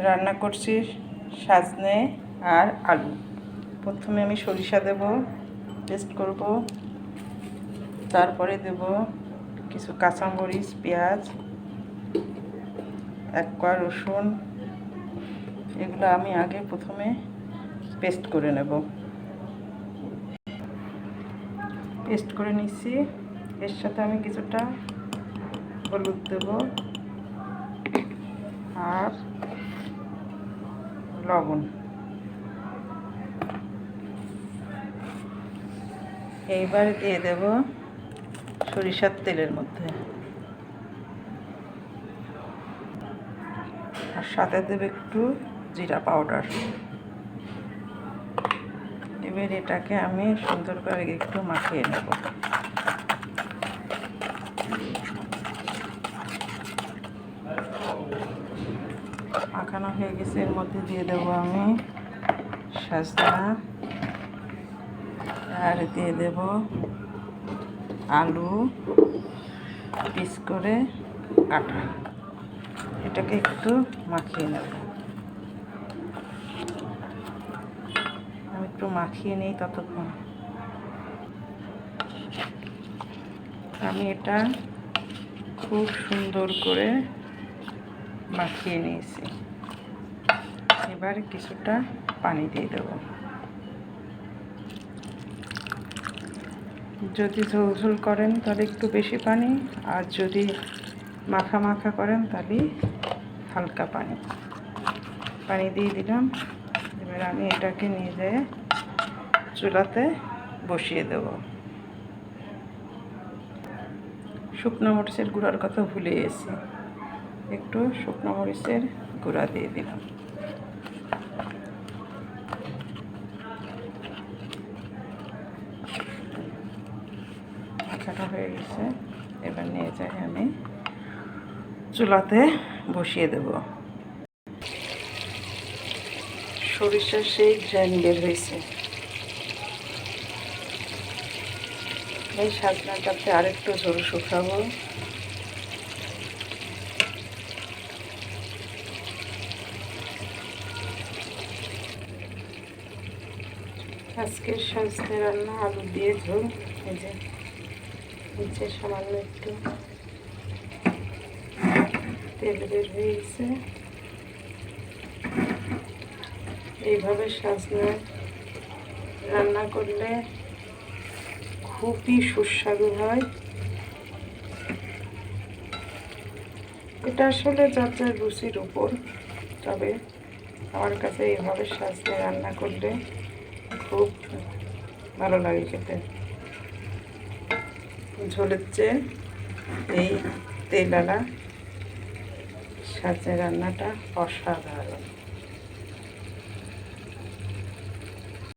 রান্না করছি সাজনে আর আলু। প্রথমে আমি সরিষা দেব, পেস্ট করব, তারপরে দেব কিছু কাঁচামরিচ, পেঁয়াজ, 1 কোয়া রসুন। এগুলো আমি আগে প্রথমে পেস্ট করে নেব। পেস্ট করে নিচ্ছি। এর সাথে আমি কিছুটা হলুদ দেব আর লবণ। এইবার দিয়ে দেব সরিষার তেলের মধ্যে, আর সাথে দেব একটু জিরা পাউডার। এবার এটাকে আমি সুন্দর করে একটু মাখিয়ে নেব। মাখানো হয়ে গেছে। এর মধ্যে দিয়ে দেব আমি সাজনা, আর দিয়ে দেব আলু পিস করে কাটা। এটাকে একটু মাখিয়ে নেব। আমি একটু মাখিয়ে নিই ততক্ষণ। আমি এটা খুব সুন্দর করে মাখিয়ে নিয়েছি। এবার কিছুটা পানি দিয়ে দেব। যদি ঝোল ঝোল করেন তাহলে একটু বেশি পানি, আর যদি মাখা মাখা করেন তাহলে হালকা পানি দিয়ে দিলাম। এবার আমি এটাকে নিয়ে যেয়ে চুলাতে বসিয়ে দেব। শুকনো মরিচের গুঁড়ার কথা ভুলে গেছি, একটু শুকনো মরিচের গুঁড়া দিয়ে দিলাম। মাখাটা হয়ে গেছে। এবার নিয়ে যাই আমি চুলাতে বসিয়ে দেব। সরিষার সেই ঘ্রাণ বের হয়েছে। এই সাজনাটাতে আরেকটু ঝোল শুকাবো। আজকের সাজনে রান্না আলু দিয়ে ঝোল। এই যে নিচে সামান্য একটু তেল বের হয়ে গেছে। এইভাবে সাজনে রান্না করলে খুবই সুস্বাদু হয়। এটা আসলে যার যার রুচির উপর, তবে আমার কাছে এইভাবে সাজনে রান্না করলে খুব ভালো লাগে খেতে। ঝোলের চেয়ে এই তেলালা সাজনে রান্নাটা অসাধারণ।